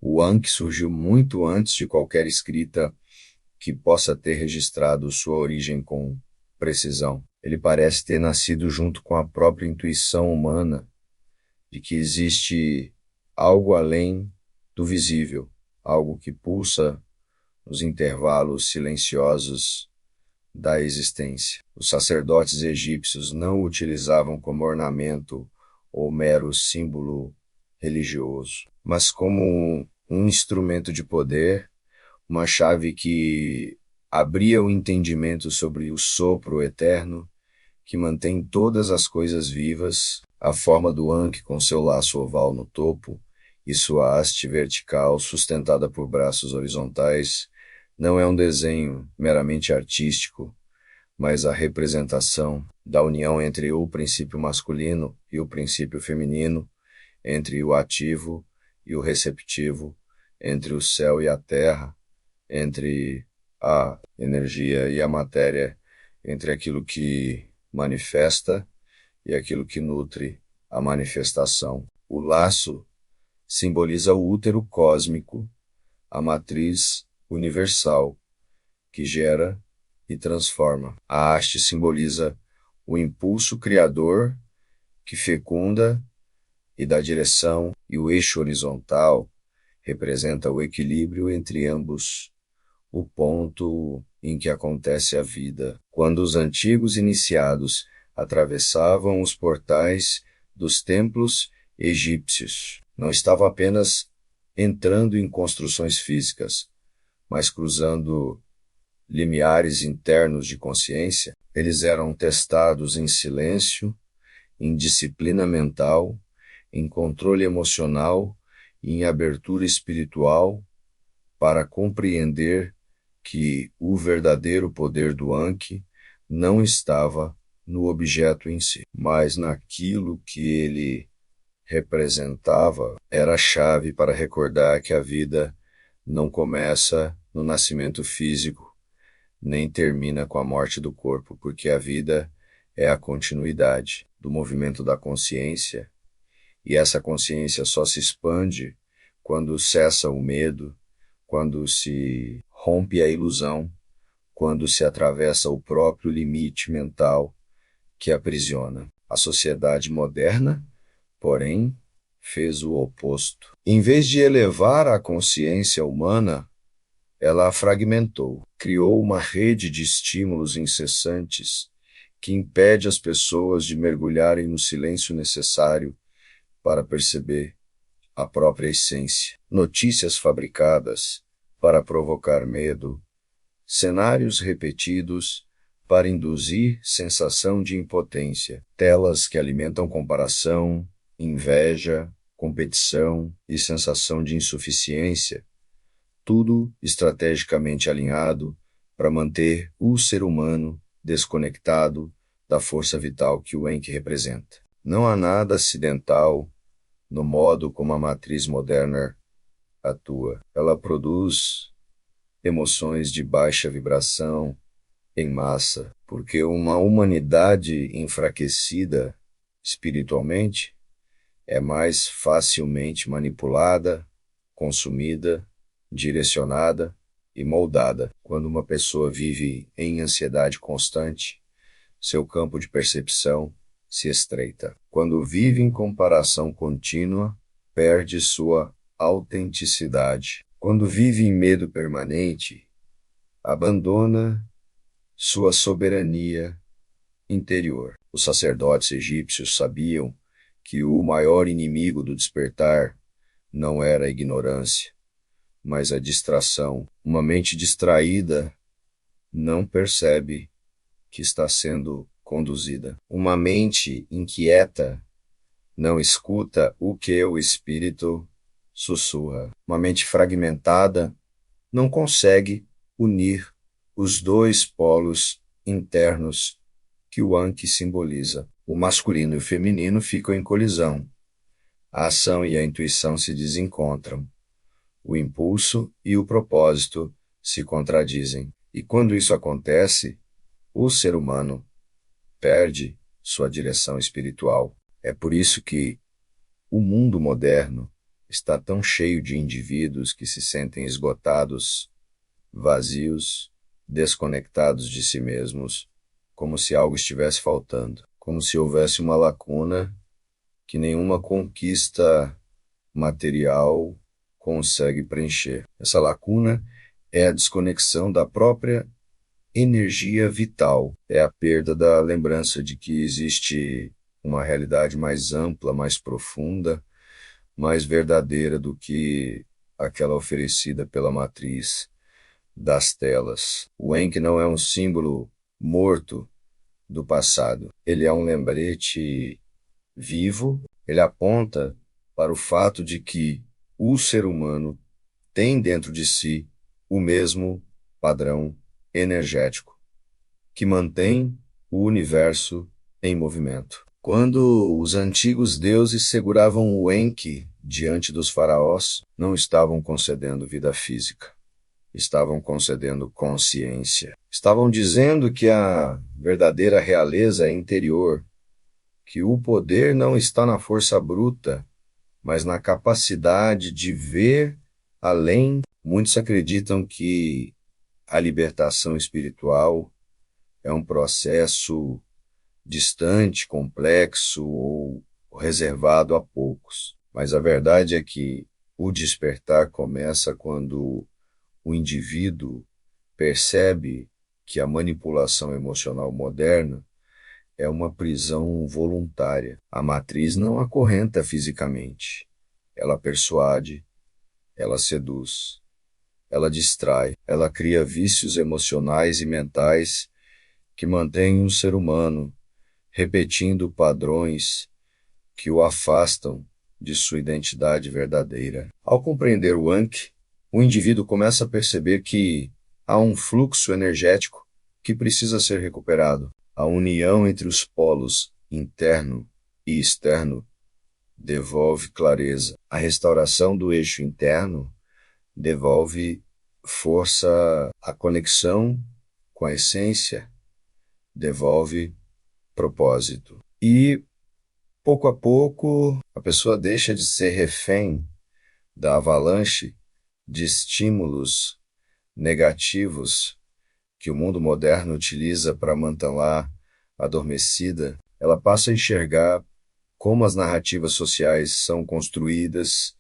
O Ankh surgiu muito antes de qualquer escrita que possa ter registrado sua origem com precisão. Ele parece ter nascido junto com a própria intuição humana de que existe algo além do visível, algo que pulsa nos intervalos silenciosos da existência. Os sacerdotes egípcios não o utilizavam como ornamento ou mero símbolo religioso, mas como um instrumento de poder, uma chave que abria o entendimento sobre o sopro eterno que mantém todas as coisas vivas, a forma do Ankh com seu laço oval no topo e sua haste vertical sustentada por braços horizontais não é um desenho meramente artístico, mas a representação da união entre o princípio masculino e o princípio feminino, entre o ativo e o receptivo, entre o céu e a terra, entre a energia e a matéria, entre aquilo que manifesta e aquilo que nutre a manifestação. O laço simboliza o útero cósmico, a matriz universal, que gera e transforma. A haste simboliza o impulso criador que fecunda e dá direção, e o eixo horizontal representa o equilíbrio entre ambos, o ponto em que acontece a vida. Quando os antigos iniciados atravessavam os portais dos templos egípcios, não estavam apenas entrando em construções físicas, mas cruzando limiares internos de consciência. Eles eram testados em silêncio, em disciplina mental, em controle emocional e em abertura espiritual para compreender que o verdadeiro poder do Ankh não estava no objeto em si, mas naquilo que ele representava. Era a chave para recordar que a vida não começa no nascimento físico, nem termina com a morte do corpo, porque a vida é a continuidade do movimento da consciência, e essa consciência só se expande quando cessa o medo, quando se rompe a ilusão, quando se atravessa o próprio limite mental que aprisiona. A sociedade moderna, porém, fez o oposto. Em vez de elevar a consciência humana, ela a fragmentou, criou uma rede de estímulos incessantes que impede as pessoas de mergulharem no silêncio necessário para perceber a própria essência. Notícias fabricadas para provocar medo, cenários repetidos para induzir sensação de impotência, telas que alimentam comparação, inveja, competição e sensação de insuficiência, tudo estrategicamente alinhado para manter o ser humano desconectado da força vital que o Ankh representa. Não há nada acidental no modo como a matriz moderna atua. Ela produz emoções de baixa vibração em massa, porque uma humanidade enfraquecida espiritualmente é mais facilmente manipulada, consumida, direcionada e moldada. Quando uma pessoa vive em ansiedade constante, seu campo de percepção se estreita. Quando vive em comparação contínua, perde sua autenticidade. Quando vive em medo permanente, abandona sua soberania interior. Os sacerdotes egípcios sabiam que o maior inimigo do despertar não era a ignorância, mas a distração. Uma mente distraída não percebe que está sendo conduzida. Uma mente inquieta não escuta o que o espírito sussurra. Uma mente fragmentada não consegue unir os dois polos internos que o Ankh simboliza. O masculino e o feminino ficam em colisão. A ação e a intuição se desencontram. O impulso e o propósito se contradizem. E quando isso acontece, o ser humano perde sua direção espiritual. É por isso que o mundo moderno está tão cheio de indivíduos que se sentem esgotados, vazios, desconectados de si mesmos, como se algo estivesse faltando, como se houvesse uma lacuna que nenhuma conquista material consegue preencher. Essa lacuna é a desconexão da própria energia vital, é a perda da lembrança de que existe uma realidade mais ampla, mais profunda, mais verdadeira do que aquela oferecida pela matriz das telas. O Enki não é um símbolo morto do passado. Ele é um lembrete vivo. Ele aponta para o fato de que o ser humano tem dentro de si o mesmo padrão energético que mantém o universo em movimento. Quando os antigos deuses seguravam o Enki diante dos faraós, não estavam concedendo vida física, estavam concedendo consciência. Estavam dizendo que a verdadeira realeza é interior, que o poder não está na força bruta, mas na capacidade de ver além. Muitos acreditam que a libertação espiritual é um processo distante, complexo ou reservado a poucos. Mas a verdade é que o despertar começa quando o indivíduo percebe que a manipulação emocional moderna é uma prisão voluntária. A matriz não acorrenta fisicamente. Ela persuade, ela seduz, ela distrai, ela cria vícios emocionais e mentais que mantêm o ser humano repetindo padrões que o afastam de sua identidade verdadeira. Ao compreender o Ankh, o indivíduo começa a perceber que há um fluxo energético que precisa ser recuperado. A união entre os polos interno e externo devolve clareza. A restauração do eixo interno devolve força. A conexão com a essência devolve propósito. E, pouco a pouco, a pessoa deixa de ser refém da avalanche de estímulos negativos que o mundo moderno utiliza para mantê-la adormecida. Ela passa a enxergar como as narrativas sociais são construídas,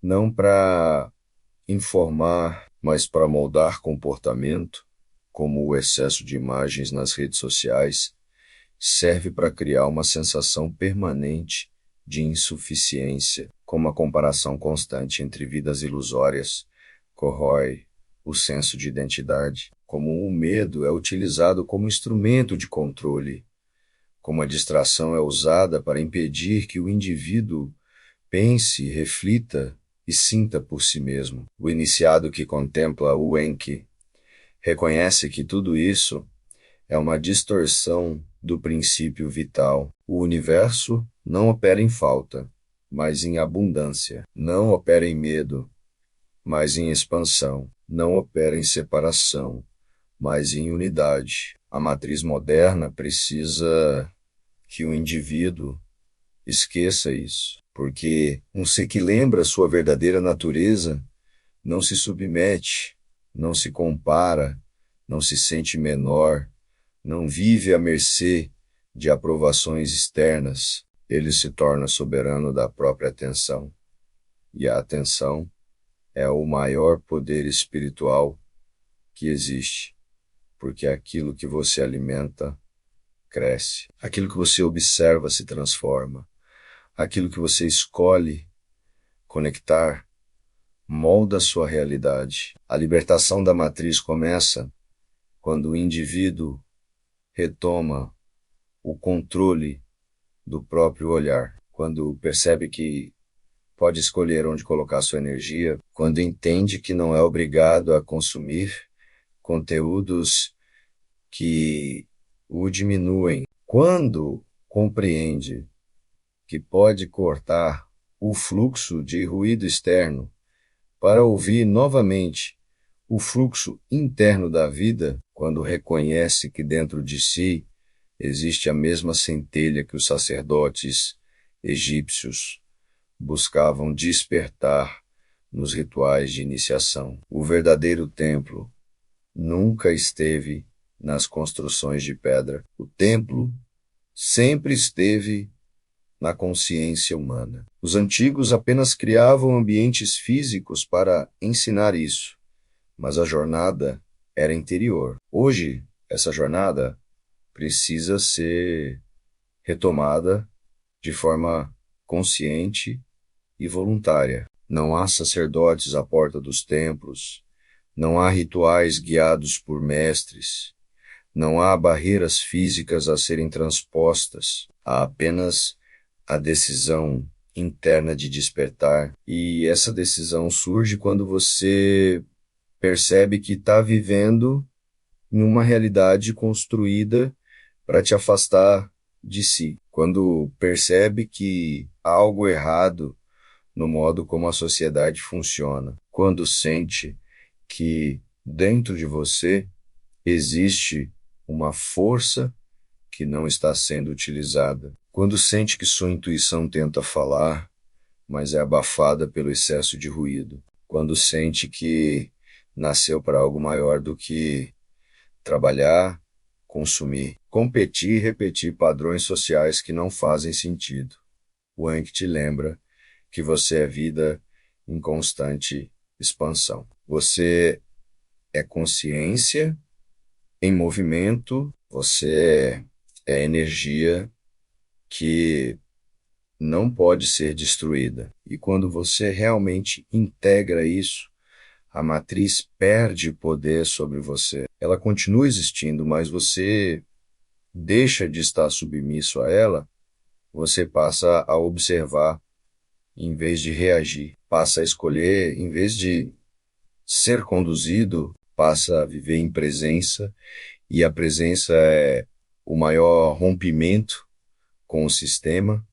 não para informar, mas para moldar comportamento, como o excesso de imagens nas redes sociais serve para criar uma sensação permanente de insuficiência, como a comparação constante entre vidas ilusórias corrói o senso de identidade, como o medo é utilizado como instrumento de controle, como a distração é usada para impedir que o indivíduo pense, reflita e sinta por si mesmo. O iniciado que contempla o Enki reconhece que tudo isso é uma distorção do princípio vital. O universo não opera em falta, mas em abundância. Não opera em medo, mas em expansão. Não opera em separação, mas em unidade. A matriz moderna precisa que o indivíduo esqueça isso, porque um ser que lembra sua verdadeira natureza não se submete, não se compara, não se sente menor, não vive à mercê de aprovações externas. Ele se torna soberano da própria atenção. E a atenção é o maior poder espiritual que existe, porque aquilo que você alimenta cresce, aquilo que você observa se transforma, aquilo que você escolhe conectar molda a sua realidade. A libertação da matriz começa quando o indivíduo retoma o controle do próprio olhar, quando percebe que pode escolher onde colocar sua energia, quando entende que não é obrigado a consumir conteúdos que o diminuem, quando compreende que pode cortar o fluxo de ruído externo para ouvir novamente o fluxo interno da vida, quando reconhece que dentro de si existe a mesma centelha que os sacerdotes egípcios buscavam despertar nos rituais de iniciação. O verdadeiro templo nunca esteve nas construções de pedra. O templo sempre esteve na consciência humana. Os antigos apenas criavam ambientes físicos para ensinar isso, mas a jornada era interior. Hoje, essa jornada precisa ser retomada de forma consciente e voluntária. Não há sacerdotes à porta dos templos, não há rituais guiados por mestres, não há barreiras físicas a serem transpostas, há apenas a decisão interna de despertar. E essa decisão surge quando você percebe que está vivendo em uma realidade construída para te afastar de si. Quando percebe que há algo errado no modo como a sociedade funciona. Quando sente que dentro de você existe uma força que não está sendo utilizada. Quando sente que sua intuição tenta falar, mas é abafada pelo excesso de ruído. Quando sente que nasceu para algo maior do que trabalhar, consumir, competir e repetir padrões sociais que não fazem sentido. O Anki te lembra que você é vida em constante expansão. Você é consciência em movimento, você é energia que não pode ser destruída. E quando você realmente integra isso, a matriz perde poder sobre você. Ela continua existindo, mas você deixa de estar submisso a ela, você passa a observar em vez de reagir, passa a escolher em vez de ser conduzido, passa a viver em presença, e a presença é o maior rompimento com o sistema,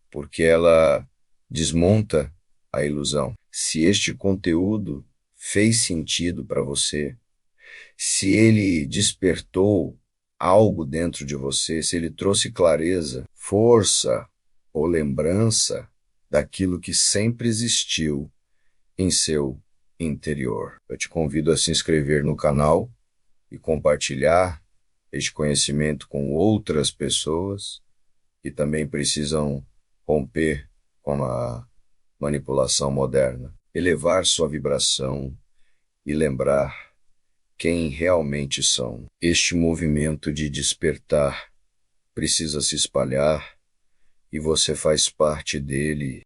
porque ela desmonta a ilusão. Se este conteúdo fez sentido para você, se ele despertou algo dentro de você, se ele trouxe clareza, força ou lembrança daquilo que sempre existiu em seu interior. Eu te convido a se inscrever no canal e compartilhar este conhecimento com outras pessoas que também precisam romper com a manipulação moderna, elevar sua vibração e lembrar quem realmente são. Este movimento de despertar precisa se espalhar e você faz parte dele